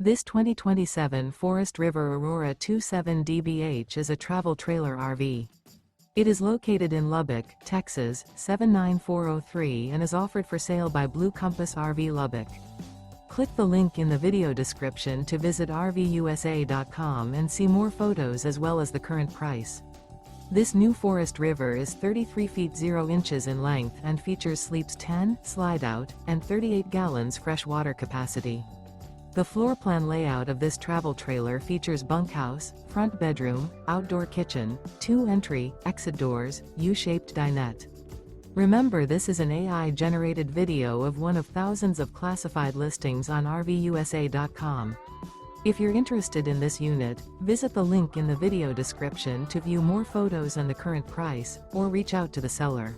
This 2027 Forest River Aurora 27 DBH is a travel trailer RV. It is located in Lubbock, Texas, 79403 and is offered for sale by Blue Compass RV Lubbock. Click the link in the video description to visit RVUSA.com and see more photos as well as the current price. This new Forest River is 33 feet 0 inches in length and features sleeps 10, slide-out, and 38 gallons fresh water capacity. The floor plan layout of this travel trailer features bunkhouse, front bedroom, outdoor kitchen, 2 entry, exit doors, U-shaped dinette. Remember, this is an AI-generated video of one of thousands of classified listings on RVUSA.com. If you're interested in this unit, visit the link in the video description to view more photos and the current price, or reach out to the seller.